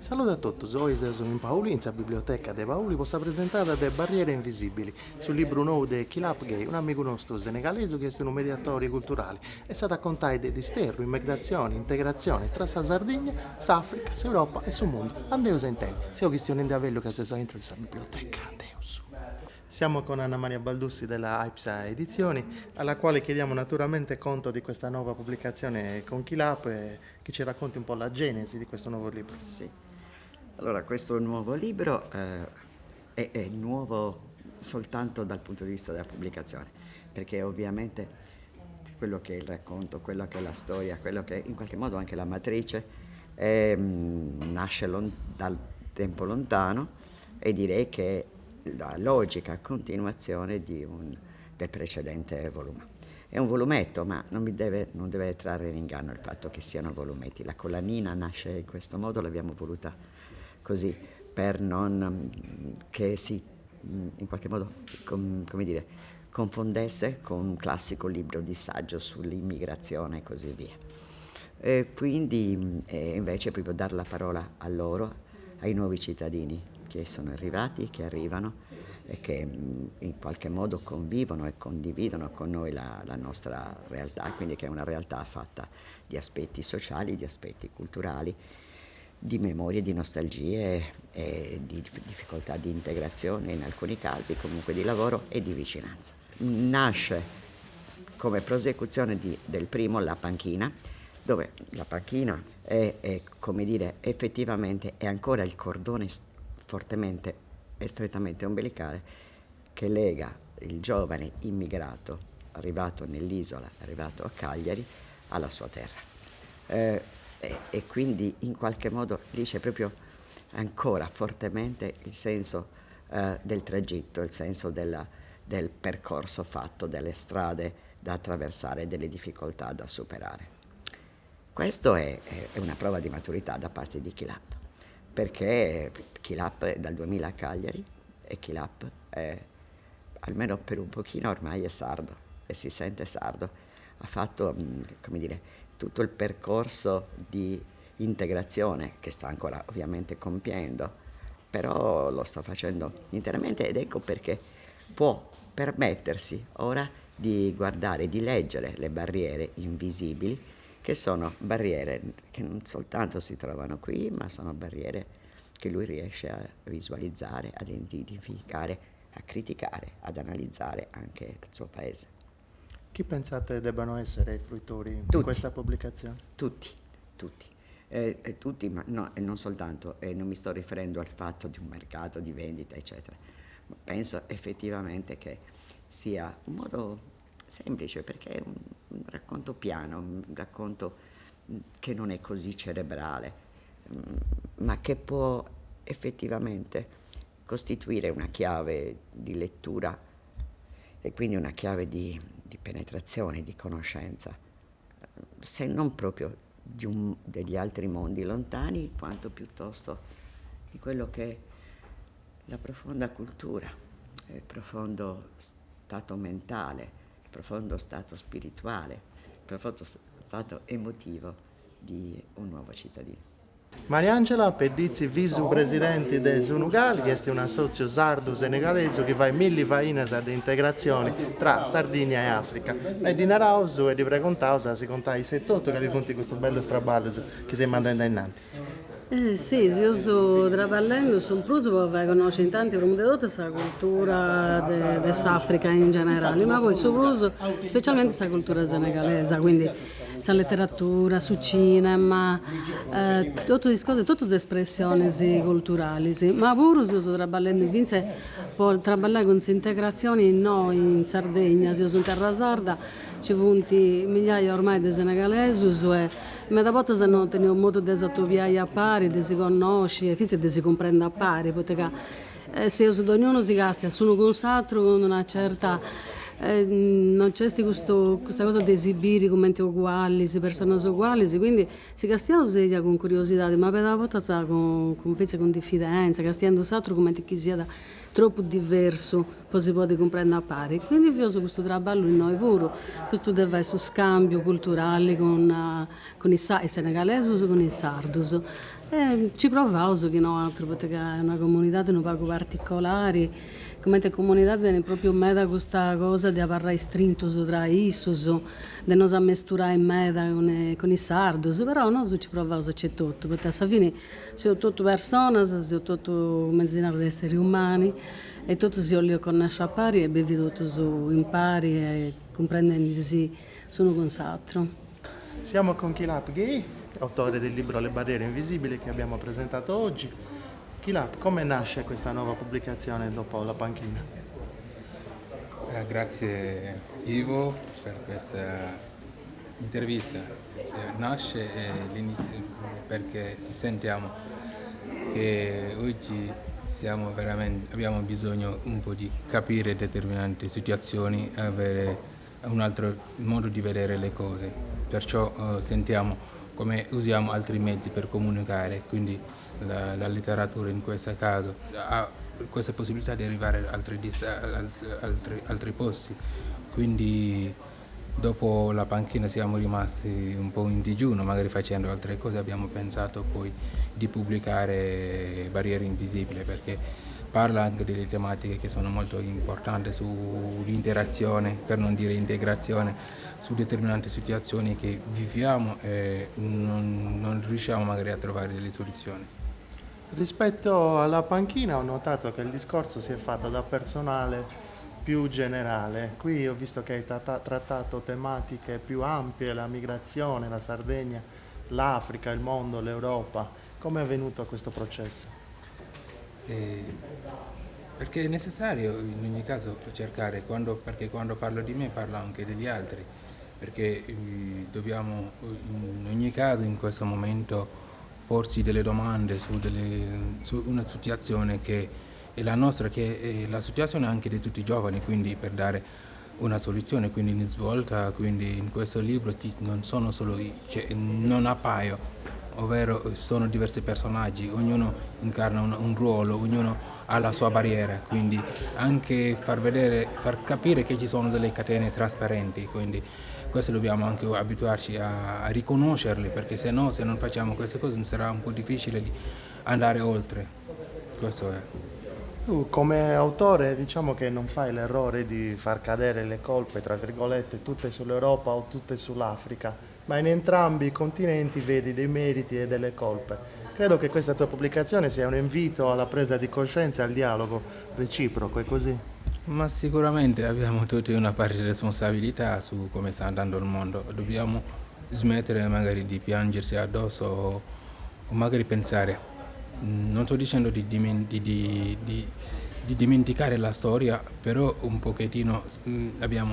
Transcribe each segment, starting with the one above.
Saluto a tutti, oggi sono in Paolinza, biblioteca de Paoli, possa presentare de Barriere Invisibili, sul libro nuovo di Kilap Gay, un amico nostro senegalese che è un mediatore culturale, e sta a contare di sterro, immigrazione, integrazione tra sa Sardegna, s'Africa, s'Europa e sul mondo. Andeus intende, se ho questione di averlo che si sono entro questa biblioteca, andeus. Siamo con Anna Maria Baldussi della AIPSA Edizioni, alla quale chiediamo naturalmente conto di questa nuova pubblicazione con Kilap e che ci racconti un po' la genesi di questo nuovo libro. Sì. Allora, questo nuovo libro è nuovo soltanto dal punto di vista della pubblicazione, perché ovviamente quello che è il racconto, quello che è la storia, quello che è in qualche modo anche la matrice, nasce dal tempo lontano e direi che è la logica continuazione del precedente volume. È un volumetto, ma non deve trarre in inganno il fatto che siano volumetti. La collanina nasce in questo modo, l'abbiamo voluta così, per non che si in qualche modo confondesse con un classico libro di saggio sull'immigrazione e così via. E quindi invece proprio dar la parola a loro, ai nuovi cittadini che sono arrivati, che arrivano e che in qualche modo convivono e condividono con noi la nostra realtà, quindi che è una realtà fatta di aspetti sociali, di aspetti culturali, di memorie, di nostalgie e di difficoltà di integrazione in alcuni casi, comunque di lavoro e di vicinanza. Nasce come prosecuzione del primo, La Panchina, dove la panchina è come dire, effettivamente è ancora il cordone fortemente e strettamente ombelicale che lega il giovane immigrato arrivato nell'isola, arrivato a Cagliari, alla sua terra. E quindi in qualche modo lì c'è proprio ancora fortemente il senso del tragitto, il senso del percorso fatto, delle strade da attraversare, delle difficoltà da superare. Questo è una prova di maturità da parte di Kilap, perché Kilap è dal 2000 a Cagliari e Kilap almeno per un pochino ormai è sardo e si sente sardo. Ha fatto, come dire, tutto il percorso di integrazione che sta ancora ovviamente compiendo, però lo sta facendo interamente ed ecco perché può permettersi ora di guardare, di leggere le barriere invisibili, che sono barriere che non soltanto si trovano qui, ma sono barriere che lui riesce a visualizzare, ad identificare, a criticare, ad analizzare anche il suo paese. Chi pensate debbano essere i fruitori di questa pubblicazione? Tutti. Tutti, ma no, e non soltanto, non mi sto riferendo al fatto di un mercato di vendita, eccetera. Ma penso effettivamente che sia un modo semplice, perché è un racconto piano, un racconto che non è così cerebrale, ma che può effettivamente costituire una chiave di lettura e quindi una chiave di penetrazione, di conoscenza, se non proprio degli altri mondi lontani, quanto piuttosto di quello che è la profonda cultura, il profondo stato mentale, il profondo stato spirituale, il profondo stato emotivo di un nuovo cittadino. Mariangela Pedizzi, vice presidente del Sunugal, che è un associo sardo senegalese che fa mille faine di integrazione tra Sardegna e Africa. E di Narauso e di Precontausa si conta i 78 che rifonti questo bello straballo che si manda innanti. Sì, io sto trabalhando su Pruso per conoscere tanti rum di tutta questa cultura dell'Africa in generale, ma poi su Pruso specialmente questa cultura senegalese, quindi sa letteratura, su cinema, tutte le espressioni culturali, sì. Ma pure io sto trabalhando per trabalhare con queste integrazioni noi in Sardegna, io sono in terra sarda, ci sono migliaia ormai di senegalesi e ma da volte se non teniamo modo di attuare a pari, di si conoscere, finché di si comprende a pari, perché se ognuno si gasta, sono con l'altro con una certa non c'è questa cosa di esibire commenti uguali, se persone uguali, quindi si castiamo con curiosità, ma per la volta con diffidenza, castiando altro commenti che sia troppo diverso, poi si può comprendere a pari. Quindi io su questo lavoro in noi pure, questo deve essere scambio culturale con i senegalesi e con i sardus. Ci provavo che no altro, perché è una comunità di un poco particolare, come comunità che proprio me da questa cosa di parlare strinto tra issos, di non mesturare in meda con i sardus, però noi ci provavo c'è tutto, perché alla fine siamo tutte persone, siamo tutti mezzinari di esseri umani, e tutti si vogliono conoscere a pari e bevi tutti in pari e comprendendosi uno con l'altro. Siamo con Kilap Gay, autore del libro Le barriere invisibili che abbiamo presentato oggi. Kilap, come nasce questa nuova pubblicazione dopo la panchina? Grazie Ivo per questa intervista. Nasce perché sentiamo che oggi abbiamo bisogno un po' di capire determinate situazioni, avere un altro modo di vedere le cose. Perciò sentiamo come usiamo altri mezzi per comunicare, quindi la letteratura in questo caso ha questa possibilità di arrivare a altri posti. Quindi dopo la panchina siamo rimasti un po' in digiuno, magari facendo altre cose, abbiamo pensato poi di pubblicare Barriere Invisibili, perché parla anche delle tematiche che sono molto importanti sull'interazione, per non dire integrazione, su determinate situazioni che viviamo e non riusciamo magari a trovare delle soluzioni. Rispetto alla panchina ho notato che il discorso si è fatto da personale più generale. Qui ho visto che hai trattato tematiche più ampie, la migrazione, la Sardegna, l'Africa, il mondo, l'Europa. Come è avvenuto questo processo? Perché è necessario in ogni caso cercare, perché quando parlo di me parlo anche degli altri, perché dobbiamo in ogni caso in questo momento porsi delle domande su una situazione che è la nostra, che è la situazione anche di tutti i giovani, quindi per dare una soluzione, quindi in svolta, quindi in questo libro non sono solo non appaio, ovvero sono diversi personaggi, ognuno incarna un ruolo, ognuno ha la sua barriera, quindi anche far capire che ci sono delle catene trasparenti, quindi questo dobbiamo anche abituarci a riconoscerle, perché se non facciamo queste cose sarà un po' difficile di andare oltre. Questo è. Tu come autore diciamo che non fai l'errore di far cadere le colpe, tra virgolette, tutte sull'Europa o tutte sull'Africa, ma in entrambi i continenti vedi dei meriti e delle colpe. Credo che questa tua pubblicazione sia un invito alla presa di coscienza e al dialogo reciproco, è così? Ma sicuramente abbiamo tutti una parte di responsabilità su come sta andando il mondo. Dobbiamo smettere magari di piangersi addosso o magari pensare. Non sto dicendo di dimenticare la storia, però un pochettino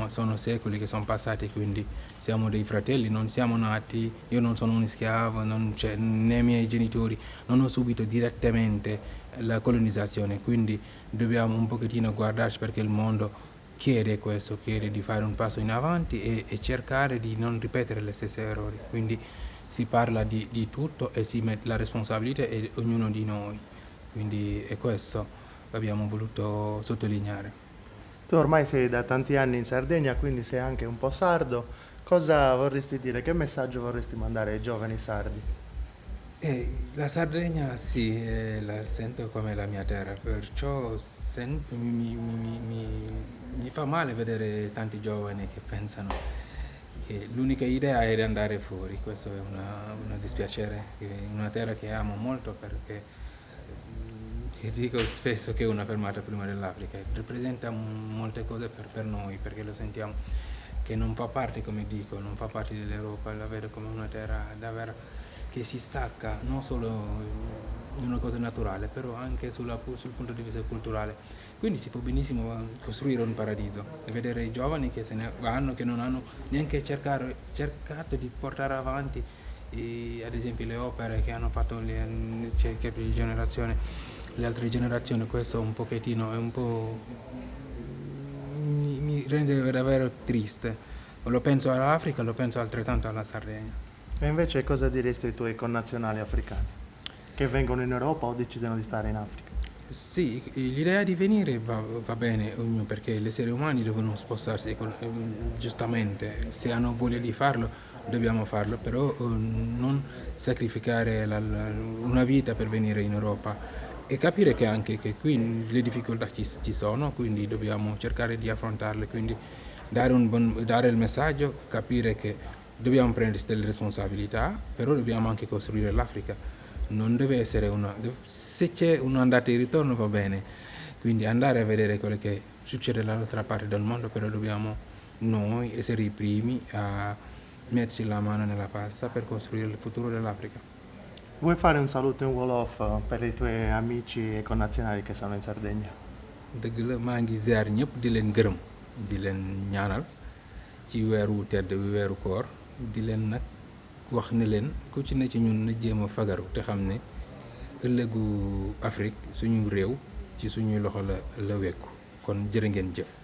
sono secoli che sono passati, quindi siamo dei fratelli, non siamo nati, io non sono un schiavo, né i miei genitori, non ho subito direttamente la colonizzazione, quindi dobbiamo un pochettino guardarci, perché il mondo chiede questo, chiede di fare un passo in avanti e cercare di non ripetere gli stessi errori, quindi si parla di tutto e si mette la responsabilità è ognuno di noi, quindi è questo che abbiamo voluto sottolineare. Tu ormai sei da tanti anni in Sardegna, quindi sei anche un po' sardo. Cosa vorresti dire? Che messaggio vorresti mandare ai giovani sardi? La Sardegna sì, la sento come la mia terra, perciò mi fa male vedere tanti giovani che pensano che l'unica idea è di andare fuori. Questo è un dispiacere, è una terra che amo molto, perché che dico spesso che è una fermata prima dell'Africa, rappresenta molte cose per noi, perché lo sentiamo che non fa parte, come dico, non fa parte dell'Europa, la vedo come una terra davvero che si stacca non solo in una cosa naturale, però anche sul punto di vista culturale. Quindi si può benissimo costruire un paradiso e vedere i giovani che se ne vanno, che non hanno neanche cercato di portare avanti ad esempio le opere che hanno fatto le altre generazioni. Questo un pochettino è un po' mi rende davvero triste. Lo penso all'Africa, lo penso altrettanto alla Sardegna. E invece cosa diresti ai tuoi connazionali africani che vengono in Europa o decidono di stare in Africa? Sì, l'idea di venire va bene ognuno perché gli esseri umani devono spostarsi giustamente, se hanno voglia di farlo dobbiamo farlo, però non sacrificare una vita per venire in Europa e capire che anche che qui le difficoltà ci sono, quindi dobbiamo cercare di affrontarle, quindi dare il messaggio, capire che dobbiamo prendersi delle responsabilità, però dobbiamo anche costruire l'Africa. Non deve essere se c'è un'andata e ritorno va bene, quindi andare a vedere quello che succede dall'altra parte del mondo, però dobbiamo noi essere i primi a metterci la mano nella pasta per costruire il futuro dell'Africa. Vuoi fare un saluto e un wolof per i tuoi amici e connazionali che sono in Sardegna? dëgg la maa ngi ziar ñëpp di leen gërëm di leen ñaanal ci weeru tedd bi weeru koor di leen nag wax ne leen ku ci ne ci ñun na jéem a fagaru te xam ne ëllëgu Afrique suñu réew ci suñuy loxo la wekku kon jërë ngeen jëf